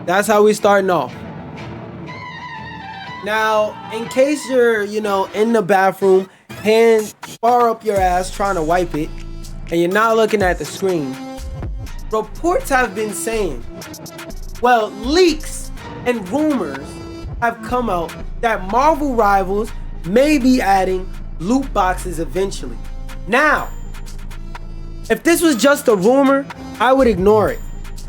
That's how we starting off. Now, in case you're, in the bathroom, hand far up your ass trying to wipe it, and you're not looking at the screen, reports have been saying, leaks and rumors have come out that Marvel Rivals may be adding loot boxes eventually. Now, if this was just a rumor, I would ignore it.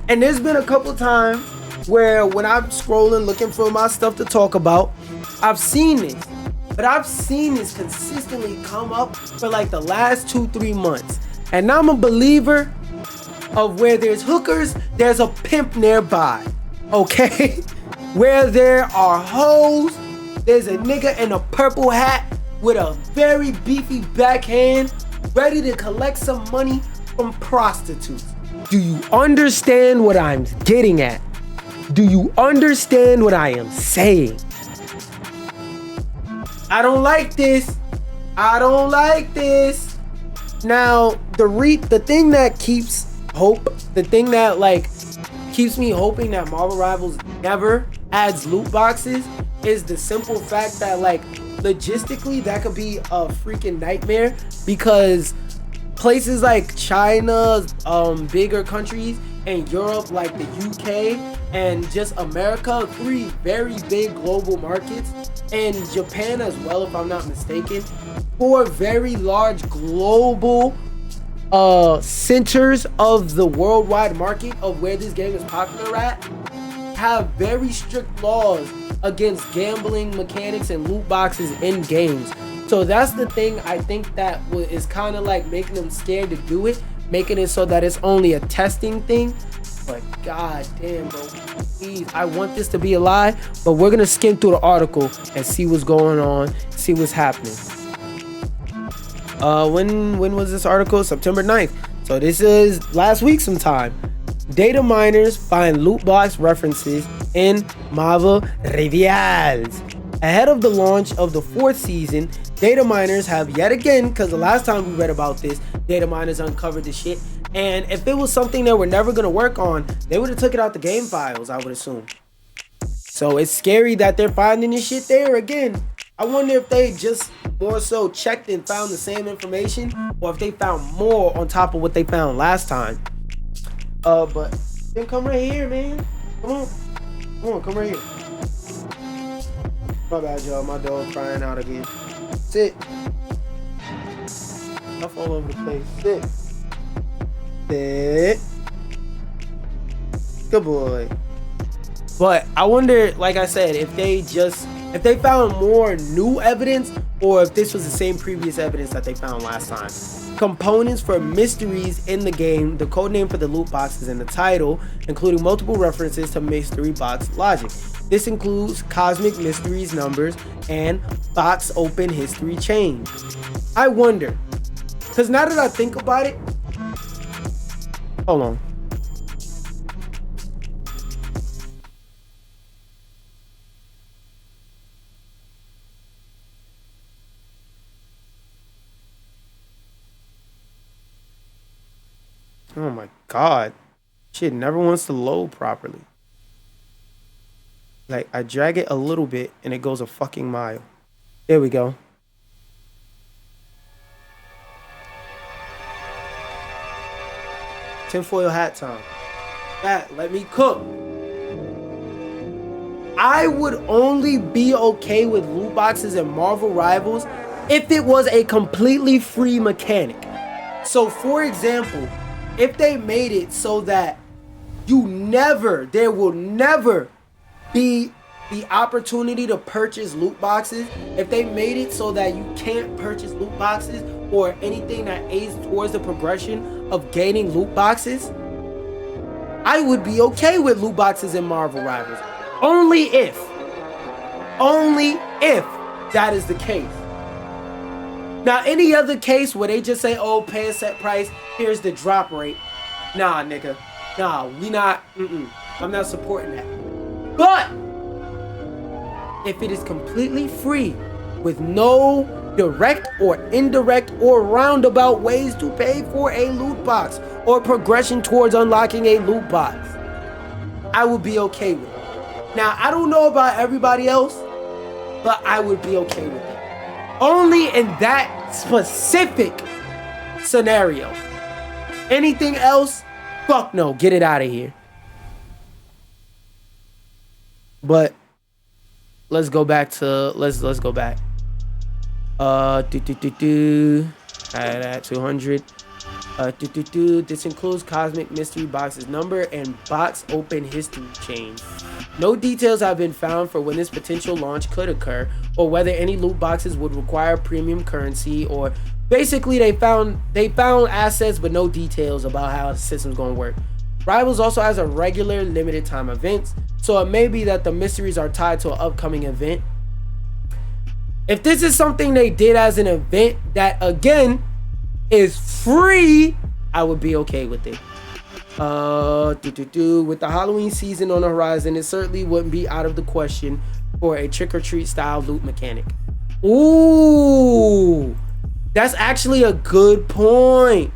And there's been a couple times where when I'm scrolling looking for my stuff to talk about, I've seen this. But I've seen this consistently come up for like the last 2-3 months. And I'm a believer of where there's hookers, there's a pimp nearby. Okay? Where there are hoes, there's a nigga in a purple hat with a very beefy backhand ready to collect some money from prostitutes. Do you understand what I'm getting at? Do you understand what I am saying? I don't like this. I don't like this. Now, the thing that keeps hope, the thing that keeps me hoping that Marvel Rivals never adds loot boxes is the simple fact that logistically that could be a freaking nightmare, because places like China, bigger countries, and Europe like the UK and just America, 3 very big global markets, and Japan as well if I'm not mistaken, 4 very large global centers of the worldwide market of where this game is popular at, have very strict laws against gambling mechanics and loot boxes in games. So that's the thing I think that is kind of making them scared to do it, making it so that it's only a testing thing. But god damn, bro, please, I want this to be a lie, but we're gonna skim through the article and see what's going on, see what's happening. When was this article? September 9th. So this is last week sometime. Data miners find loot box references in Marvel Rivals. Ahead of the launch of the 4th season, data miners have yet again, because the last time we read about this, data miners uncovered the shit. And if it was something that we're never going to work on, they would have took it out the game files, I would assume. So it's scary that they're finding this shit there again. I wonder if they just more so checked and found the same information, or if they found more on top of what they found last time. But then come right here, man. Come on, come right here. My bad, y'all. My dog crying out again. Sit. Stuff all over the place. Sit. Sit. Good boy. But I wonder, like I said, if they found more new evidence, or if this was the same previous evidence that they found last time. Components for mysteries in the game, the codename for the loot boxes in the title, including multiple references to mystery box logic. This includes cosmic mysteries numbers and box open history change. I wonder, because now that I think about it, hold on. Oh my god. Shit never wants to load properly. I drag it a little bit and it goes a fucking mile. There we go. Tinfoil hat time. Let me cook. I would only be okay with loot boxes and Marvel Rivals if it was a completely free mechanic. So for example, if they made it so that there will never be the opportunity to purchase loot boxes, if they made it so that you can't purchase loot boxes or anything that aids towards the progression of gaining loot boxes, I would be okay with loot boxes in Marvel Rivals. Only if that is the case. Now, any other case where they just say, oh, pay a set price, here's the drop rate. Nah, nigga. Nah, I'm not supporting that. But if it is completely free with no direct or indirect or roundabout ways to pay for a loot box or progression towards unlocking a loot box, I would be okay with it. Now, I don't know about everybody else, but I would be okay with it. Only in that specific scenario. Anything else, fuck no, get it out of here. But let's go back to let's go back. At 200. This includes cosmic mystery boxes number and box open history chain. No details have been found for when this potential launch could occur, or whether any loot boxes would require premium currency, or basically they found assets but no details about how the system's gonna work. Rivals also has a regular limited time events, so it may be that the mysteries are tied to an upcoming event. If this is something they did as an event that again is free, I would be okay with it. With the Halloween season on the horizon, it certainly wouldn't be out of the question for a trick-or-treat style loot mechanic. Ooh, that's actually a good point.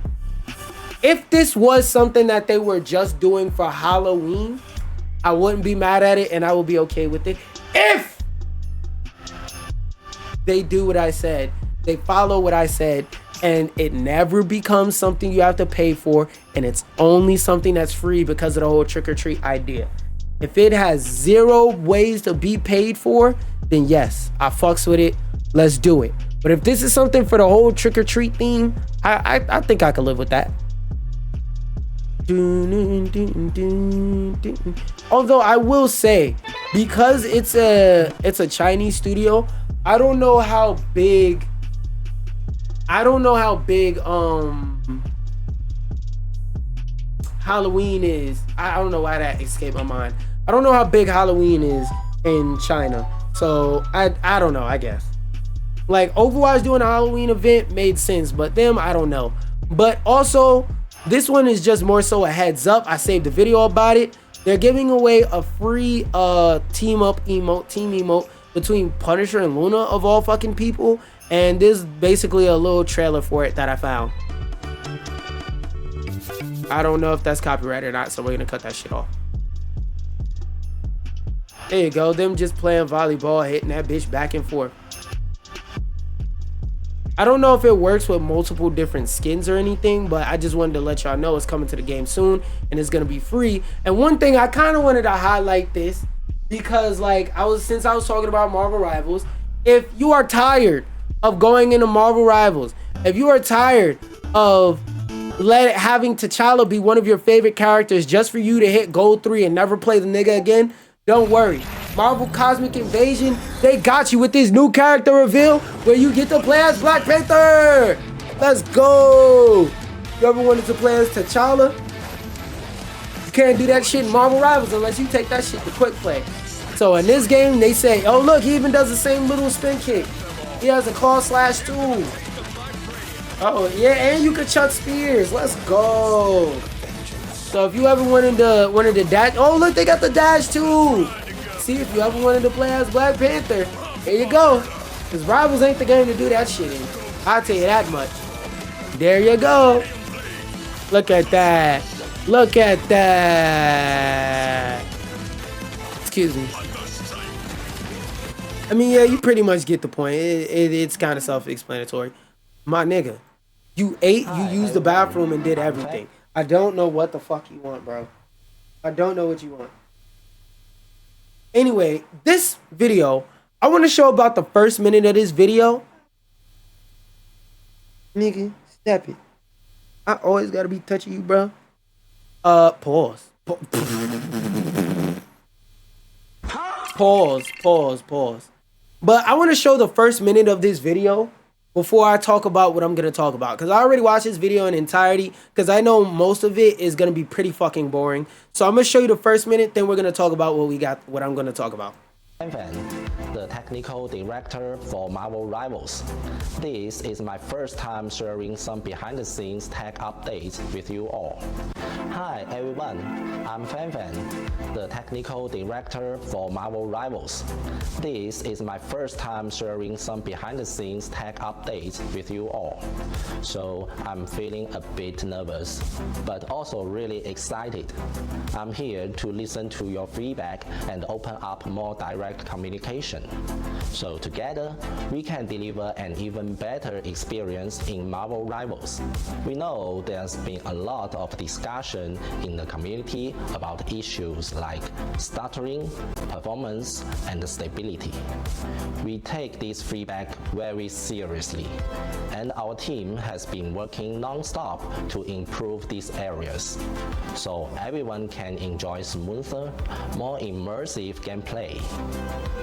If this was something that they were just doing for Halloween, I wouldn't be mad at it and I would be okay with it. If they do what I said, they follow what I said, and it never becomes something you have to pay for, and it's only something that's free because of the whole trick-or-treat idea. If it has 0 ways to be paid for, then yes, I fucks with it. Let's do it. But if this is something for the whole trick-or-treat theme, I think I can live with that. Although I will say, because it's a Chinese studio, I don't know how big Halloween is. I don't know why that escaped my mind. I don't know how big Halloween is in China. So I don't know, I guess. Like Overwatch doing a Halloween event made sense, but them, I don't know. But also, this one is just more so a heads up. I saved a video about it. They're giving away a free team emote between Punisher and Luna of all fucking people. And this is basically a little trailer for it that I found. I don't know if that's copyright or not, so we're gonna cut that shit off. There you go, them just playing volleyball, hitting that bitch back and forth. I don't know if it works with multiple different skins or anything, but I just wanted to let y'all know it's coming to the game soon and it's gonna be free. And one thing I kind of wanted to highlight this, because like since I was talking about Marvel Rivals, if you are tired of going into Marvel Rivals, if you are tired of having T'Challa be one of your favorite characters just for you to hit gold 3 and never play the nigga again, don't worry. Marvel Cosmic Invasion, they got you with this new character reveal where you get to play as Black Panther. Let's go. You ever wanted to play as T'Challa? You can't do that shit in Marvel Rivals unless you take that shit to quick play. So in this game, they say, oh look, he even does the same little spin kick. He has a claw slash too. Oh yeah, and you can chuck spears. Let's go. So if you ever wanted to dash, oh look, they got the dash too. See, if you ever wanted to play as Black Panther, here you go. Cause Rivals ain't the game to do that shit in. I'll tell you that much. There you go. Look at that. Look at that. Excuse me. I mean, yeah, you pretty much get the point. It's kind of self-explanatory. My nigga, you ate, you used the bathroom and did everything. I don't know what the fuck you want, bro. I don't know what you want. Anyway, this video, I want to show about the first minute of this video. Nigga, step it. I always gotta be touching you, bro. Pause. Pause. But I want to show the first minute of this video before I talk about what I'm going to talk about. Because I already watched this video in entirety. Because I know most of it is going to be pretty fucking boring. So I'm going to show you the first minute. Then we're going to talk about what I'm going to talk about. Fan. the technical director for Marvel Rivals. This is my first time sharing some behind-the-scenes tech updates with you all. Hi everyone, I'm Fan, the technical director for Marvel Rivals. This is my first time sharing some behind-the-scenes tech updates with you all. So I'm feeling a bit nervous, but also really excited. I'm here to listen to your feedback and open up more direct communication. So together, we can deliver an even better experience in Marvel Rivals. We know there's been a lot of discussion in the community about issues like stuttering, performance, and stability. We take this feedback very seriously, and our team has been working non-stop to improve these areas, so everyone can enjoy smoother, more immersive gameplay.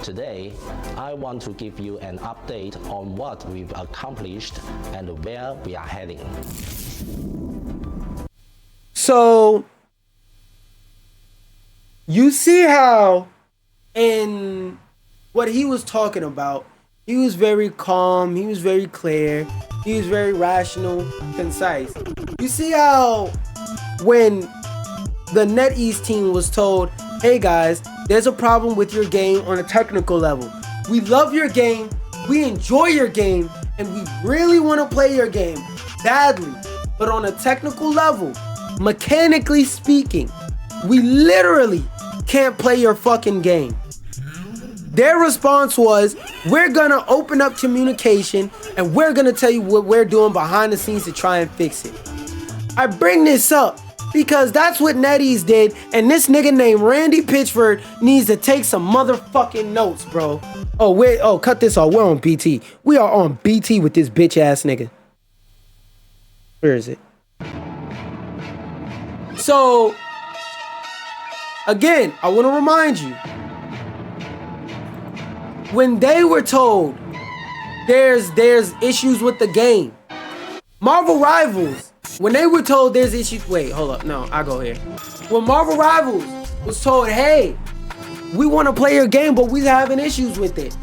Today, I want to give you an update on what we've accomplished and where we are heading. So, you see how in what he was talking about, he was very calm, he was very clear, he was very rational, concise. You see how when the NetEase team was told, hey guys, there's a problem with your game on a technical level. We love your game, we enjoy your game, and we really want to play your game badly. But on a technical level, mechanically speaking, we literally can't play your fucking game. Their response was, we're gonna open up communication and we're gonna tell you what we're doing behind the scenes to try and fix it. I bring this up because that's what NetEase did, and this nigga named Randy Pitchford needs to take some motherfucking notes, bro. Oh, cut this off. We're on BT. We are on BT with this bitch ass nigga. Where is it? So, again, I want to remind you, when they were told there's issues with the game, Marvel Rivals, when they were told there's issues, wait, hold up, no, I go here. When Marvel Rivals was told, hey, we want to play your game, but we're having issues with it,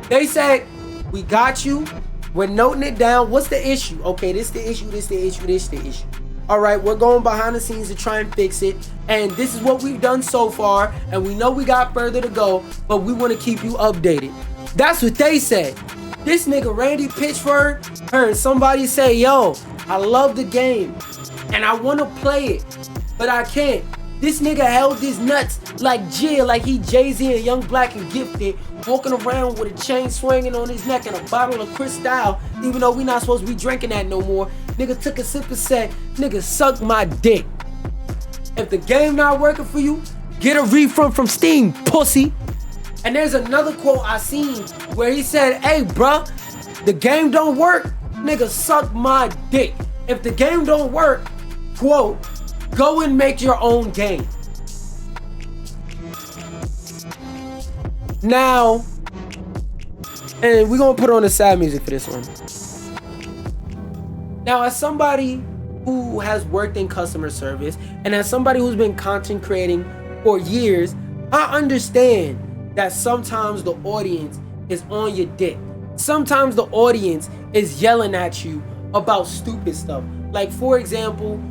they said, we got you, we're noting it down, what's the issue? Okay, this the issue, this the issue, this the issue. All right, we're going behind the scenes to try and fix it, and this is what we've done so far, and we know we got further to go, but we want to keep you updated. That's what they said. This nigga Randy Pitchford heard somebody say, yo, I love the game, and I want to play it, but I can't. This nigga held his nuts like Jill, like he Jay-Z and Young Black and Gifted, walking around with a chain swinging on his neck and a bottle of Cristal, even though we not supposed to be drinking that no more. Nigga took a sip and said, nigga, suck my dick. If the game not working for you, get a refund from Steam, pussy. And there's another quote I seen where he said, hey, bruh, the game don't work, nigga, suck my dick. If the game don't work, quote, go and make your own game. Now, and we're gonna put on the sad music for this one. Now, as somebody who has worked in customer service and as somebody who's been content creating for years, I understand that sometimes the audience is on your dick. Sometimes the audience is yelling at you about stupid stuff. Like, for example,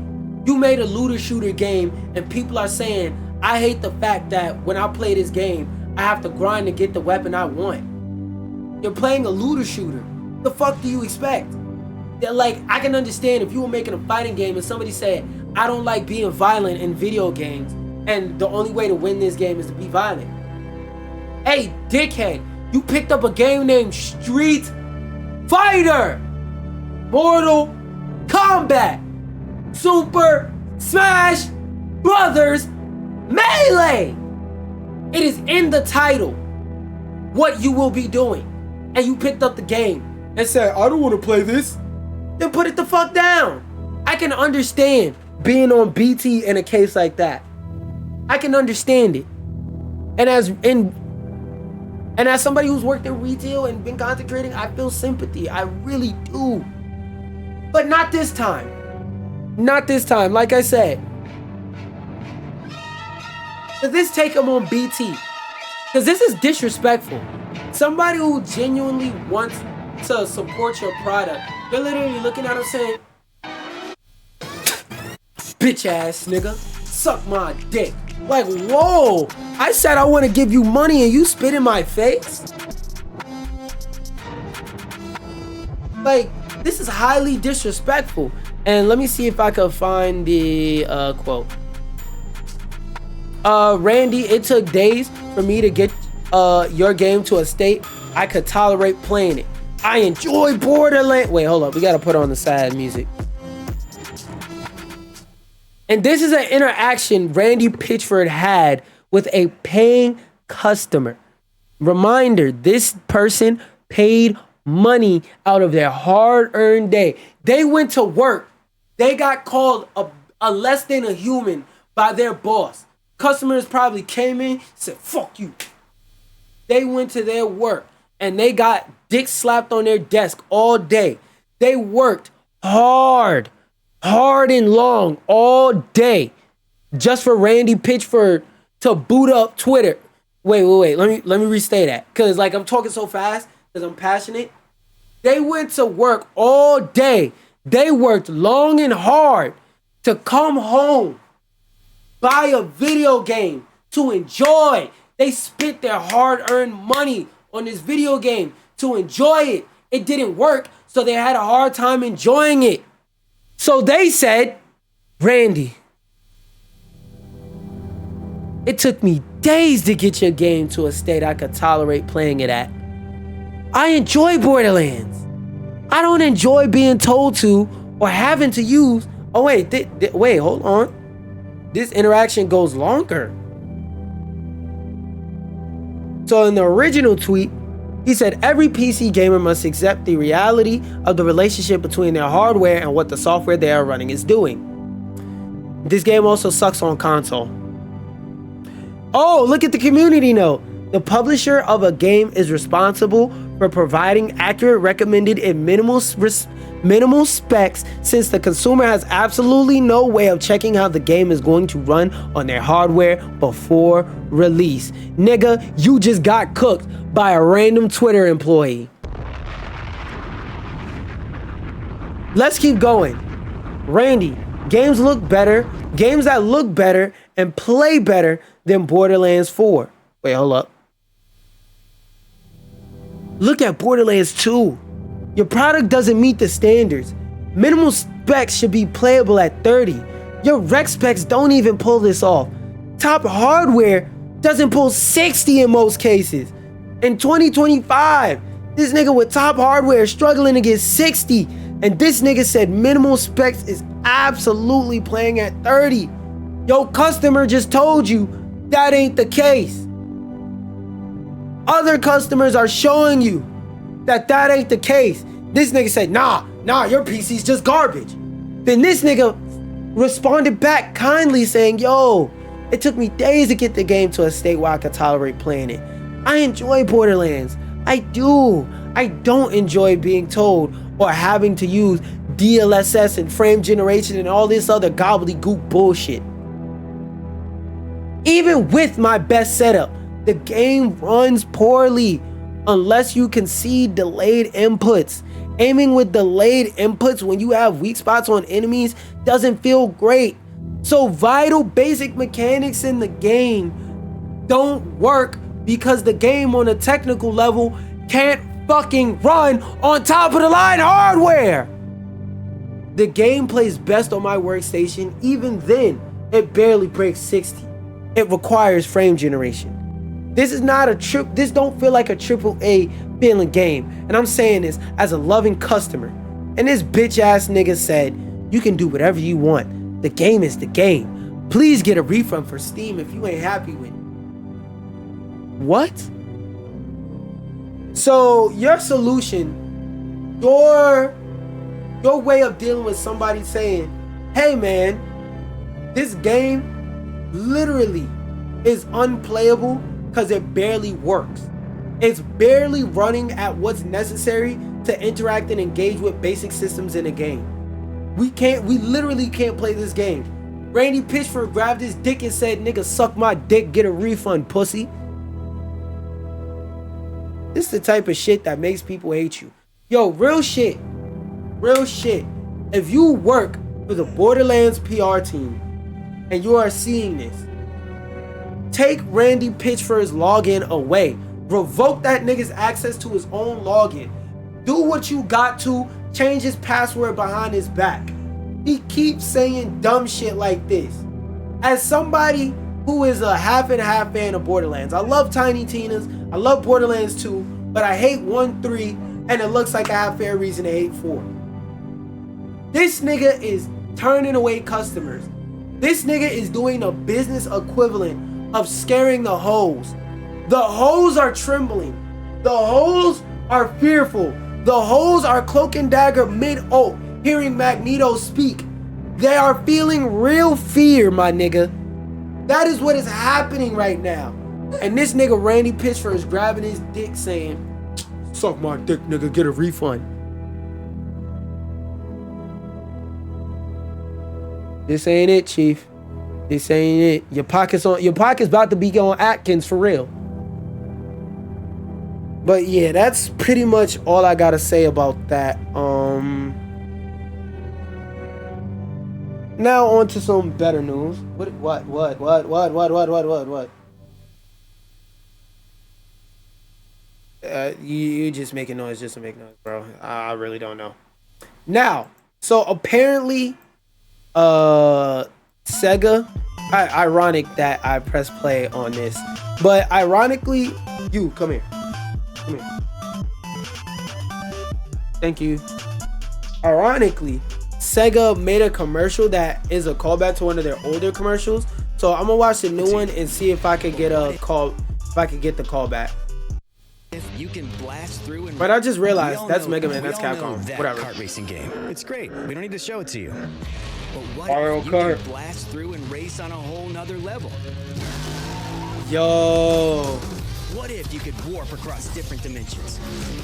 you made a looter shooter game and people are saying, I hate the fact that when I play this game, I have to grind to get the weapon I want. You're playing a looter shooter. The fuck do you expect? Like, I can understand if you were making a fighting game and somebody said, I don't like being violent in video games, and the only way to win this game is to be violent. Hey, dickhead, you picked up a game named Street Fighter, Mortal Kombat, Super Smash Brothers Melee. It is in the title what you will be doing. And you picked up the game and said, I don't want to play this. Then put it the fuck down. I can understand being on BT in a case like that. I can understand it. And as somebody who's worked in retail and been content creating, I feel sympathy. I really do. But not this time. Not this time. Like I said, does this take him on BT? Because this is disrespectful. Somebody who genuinely wants to support your product, they're literally looking at him saying, bitch ass nigga, suck my dick. Like, whoa, I said I want to give you money and you spit in my face? Like, this is highly disrespectful. And let me see if I can find the quote. Randy, it took days for me to get your game to a state I could tolerate playing it. I enjoy Borderlands. Wait, hold up. We got to put on the sad music. And this is an interaction Randy Pitchford had with a paying customer. Reminder, this person paid money out of their hard-earned day. They went to work. They got called a less than a human by their boss. Customers probably came in, said, fuck you. They went to their work and they got dick slapped on their desk all day. They worked hard and long all day just for Randy Pitchford to boot up Twitter. Wait. Let me restate that. Cause like I'm talking so fast because I'm passionate. They went to work all day. They worked long and hard to come home, buy a video game to enjoy. They spent their hard-earned money on this video game to enjoy it. It didn't work, so they had a hard time enjoying it. So they said, Randy, it took me days to get your game to a state I could tolerate playing it at. I enjoy Borderlands. I don't enjoy being told to or having to use. Oh, wait, wait, hold on. This interaction goes longer. So in the original tweet, he said every PC gamer must accept the reality of the relationship between their hardware and what the software they are running is doing. This game also sucks on console. Oh, look at the community note. The publisher of a game is responsible for providing accurate, recommended, and minimal specs, since the consumer has absolutely no way of checking how the game is going to run on their hardware before release. Nigga, you just got cooked by a random Twitter employee. Let's keep going. Randy, games that look better and play better than Borderlands 4. Wait, hold up. Look at Borderlands 2. Your product doesn't meet the standards. Minimal specs should be playable at 30. Your rec specs don't even pull this off. Top hardware doesn't pull 60 in most cases. In 2025, this nigga with top hardware is struggling to get 60. And this nigga said minimal specs is absolutely playing at 30. Your customer just told you that ain't the case. Other customers are showing you that ain't the case. This nigga said, nah, your PC's just garbage. Then this nigga responded back kindly saying, yo, it took me days to get the game to a state where I could tolerate playing it. I enjoy Borderlands. I do. I don't enjoy being told or having to use DLSS and frame generation and all this other gobbledygook bullshit. Even with my best setup, the game runs poorly unless you concede delayed inputs. Aiming with delayed inputs when you have weak spots on enemies doesn't feel great. So vital basic mechanics in the game don't work because the game on a technical level can't fucking run on top of the line hardware. The game plays best on my workstation. Even then, it barely breaks 60. It requires frame generation. This is not a this don't feel like a AAA feeling game. And I'm saying this as a loving customer. And this bitch ass nigga said, you can do whatever you want. The game is the game. Please get a refund for Steam if you ain't happy with it. What? So your solution, your way of dealing with somebody saying, hey man, this game literally is unplayable because it barely works. It's barely running at what's necessary to interact and engage with basic systems in a game. We literally can't play this game. Randy Pitchford grabbed his dick and said, nigga, suck my dick, get a refund, pussy. This is the type of shit that makes people hate you. Yo, real shit. Real shit. If you work for the Borderlands PR team and you are seeing this, take Randy Pitchford's login away. Revoke that nigga's access to his own login. Do what you got to. Change his password behind his back. He keeps saying dumb shit like this. As somebody who is a half and half fan of Borderlands, I love Tiny Tina's, I love Borderlands 2, but I hate 1, 3, and it looks like I have fair reason to hate 4. This nigga is turning away customers. This nigga is doing a business equivalent of scaring the hoes. The hoes are trembling. The hoes are fearful. The hoes are cloak and dagger mid-ult, hearing Magneto speak. They are feeling real fear, my nigga. That is what is happening right now. And this nigga Randy Pitchford is grabbing his dick saying, "Suck my dick, nigga, get a refund." This ain't it, Chief. This ain't it. Your pocket's about to be on Atkins for real. But yeah, that's pretty much all I gotta say about that. Now on to some better news. What? You just making noise just to make noise, bro. I really don't know. Now, so apparently, Sega. Ironic that I pressed play on this, but ironically, you come here. Come here. Thank you. Ironically, Sega made a commercial that is a callback to one of their older commercials. So I'm gonna watch the new one and see if I could get a call, if I could get the callback. You can blast through and but I just realized that's Mega Man, that's Capcom. That whatever. Kart racing game. It's great. We don't need to show it to you. But what Mario if you Kart. can blast through and race on a whole nother level? Yo. What if you could warp across different dimensions,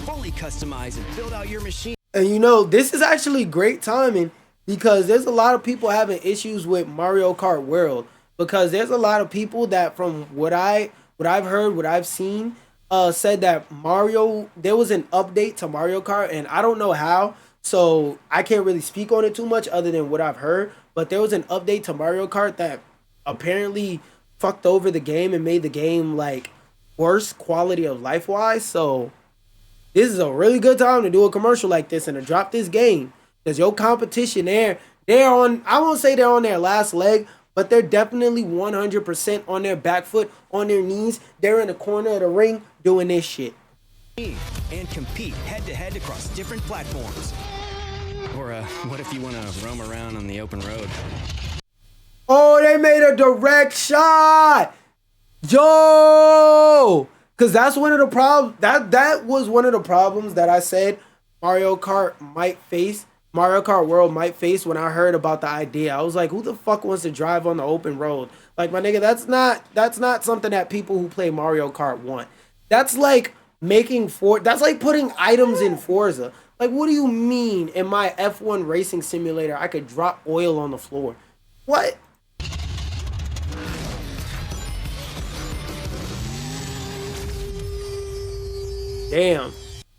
fully customize and build out your machine? And you know, this is actually great timing because there's a lot of people having issues with Mario Kart World, because there's a lot of people that, from what I've heard, what I've seen, said that there was an update to Mario Kart, and I don't know how, so I can't really speak on it too much other than what I've heard, but there was an update to Mario Kart that apparently fucked over the game and made the game like worse quality of life wise. So this is a really good time to do a commercial like this and to drop this game, because your competition they're on, I won't say they're on their last leg, but they're definitely 100% on their back foot, on their knees. They're in the corner of the ring doing this shit. And compete head-to-head across different platforms. Or what if you want to roam around on the open road? Oh, they made a direct shot. Yo! Because that's one of the problems. That was one of the problems that I said Mario Kart World might face when I heard about the idea. I was like, who the fuck wants to drive on the open road? Like, my nigga, that's not something that people who play Mario Kart want. That's like that's like putting items in Forza. Like, what do you mean in my F1 racing simulator I could drop oil on the floor? What? Damn.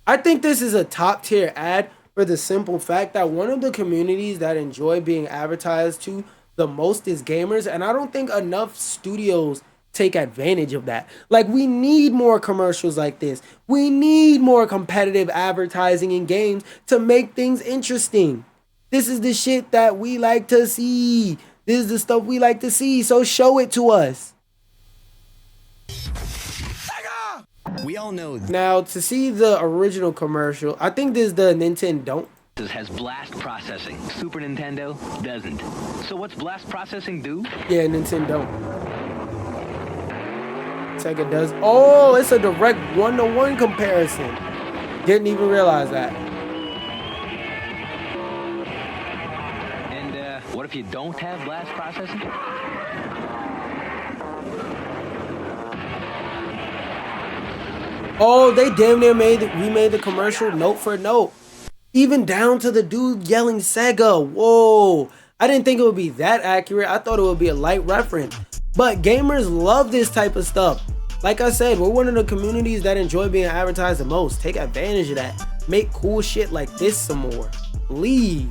I think this is a top tier ad for the simple fact that one of the communities that enjoy being advertised to the most is gamers, and I don't think enough studios take advantage of that. Like, we need more commercials like this. We need more competitive advertising in games to make things interesting. This is the shit that we like to see. This is the stuff we like to see, so show it to us. We all know Now, to see the original commercial, I think this is the Nintendo. This has blast processing. Super Nintendo doesn't. So what's blast processing do? Yeah, Nintendo. Sega does. Oh, it's a direct 1-to-1 comparison. Didn't even realize that. And what if you don't have blast processing? Oh, they damn near remade the commercial note for note. Even down to the dude yelling Sega. Whoa. I didn't think it would be that accurate. I thought it would be a light reference. But gamers love this type of stuff. Like I said, we're one of the communities that enjoy being advertised the most. Take advantage of that. Make cool shit like this some more, please.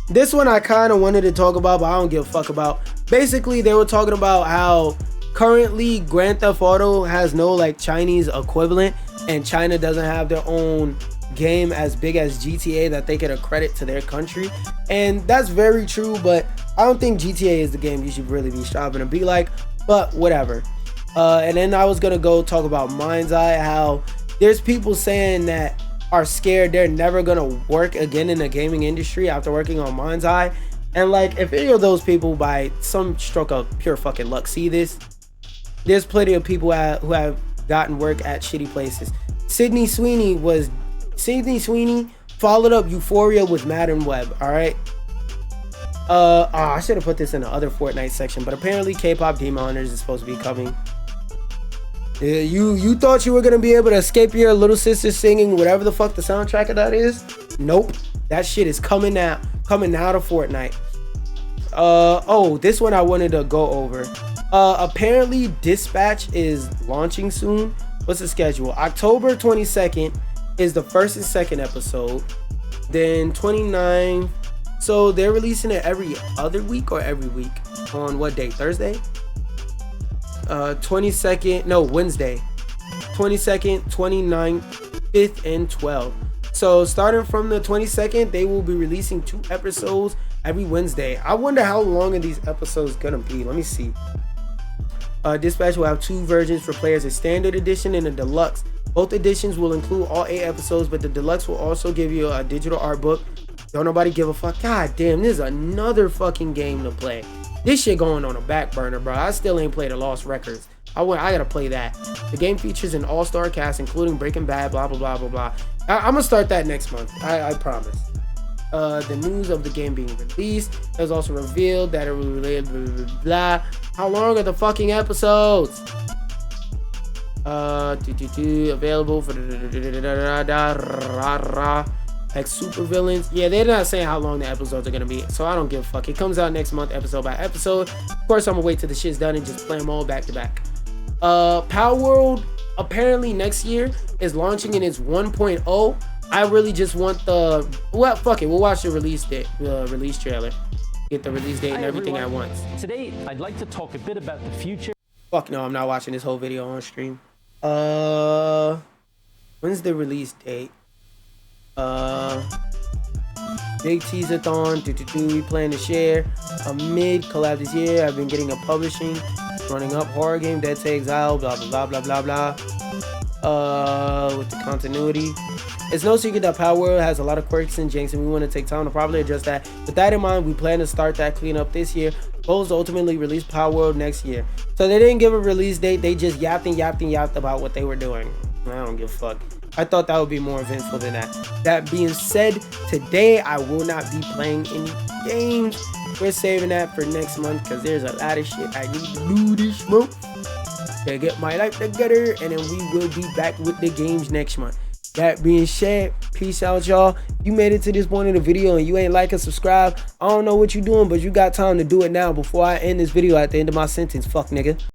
This one I kind of wanted to talk about, but I don't give a fuck about. Basically, they were talking about how currently Grand Theft Auto has no like Chinese equivalent, and China doesn't have their own game as big as GTA that they could accredit to their country. And that's very true, but I don't think GTA is the game you should really be striving to be like, but whatever. And then I was gonna go talk about Mind's Eye, how there's people saying that are scared they're never gonna work again in the gaming industry after working on Mind's Eye. And like, if any of those people by some stroke of pure fucking luck see this, there's plenty of people who have gotten work at shitty places. Sydney Sweeney followed up Euphoria with Madden Web. All right. I should have put this in the other Fortnite section, but apparently K-pop Demon Hunters is supposed to be coming. You thought you were gonna be able to escape your little sister singing whatever the fuck the soundtrack of that is? Nope. That shit is coming out of Fortnite. Oh, this one I wanted to go over. Apparently Dispatch is launching soon. What's the schedule? October 22nd is the first and second episode. Then 29th. So they're releasing it every other week or every week? On what day? Thursday? 22nd, no, Wednesday. 22nd, 29th, 5th, and 12th. So starting from the 22nd, they will be releasing 2 episodes every Wednesday. I wonder how long are these episodes gonna be. Let me see. Dispatch will have 2 versions for players, a standard edition and a deluxe. Both editions will include all 8 episodes, but the deluxe will also give you a digital art book. Don't nobody give a fuck. God damn, this is another fucking game to play. This shit going on a back burner, bro. I still ain't played the Lost Records. I gotta play that. The game features an all-star cast, including Breaking Bad, blah, blah, blah, blah, blah. I'm gonna start that next month. I promise. The news of the game being released. It was also revealed that it will relate blah, blah, blah, blah. How long are the fucking episodes? Available for ex super villains. Yeah, they're not saying how long the episodes are gonna be, so I don't give a fuck. It comes out next month, episode by episode. Of course, I'm gonna wait till the shit's done and just play them all back to back. Power World apparently next year is launching in its 1.0. I really just want the fuck it. We'll watch the release date, the release trailer, get the release date and everything at once. Today, I'd like to talk a bit about the future. Fuck no, I'm not watching this whole video on stream. When's the release date? Big teaser-thon. We plan to share a mid collab this year. I've been getting a publishing, running up horror game, Dead to Exile, blah blah blah blah blah blah. With the continuity, it's no secret that Power World has a lot of quirks and janks, and we want to take time to properly address that. With that in mind, we plan to start that cleanup this year. Goal is to ultimately release Power World next year. So they didn't give a release date. They just yapped about what they were doing. I don't give a fuck. I thought that would be more eventful than that. That being said, today I will not be playing any games. We're saving that for next month because there's a lot of shit I need to do this month to get my life together, and then we will be back with the games next month. That being said, peace out, y'all. If you made it to this point in the video and you ain't like or subscribe, I don't know what you're doing, but you got time to do it now before I end this video at the end of my sentence. Fuck, nigga.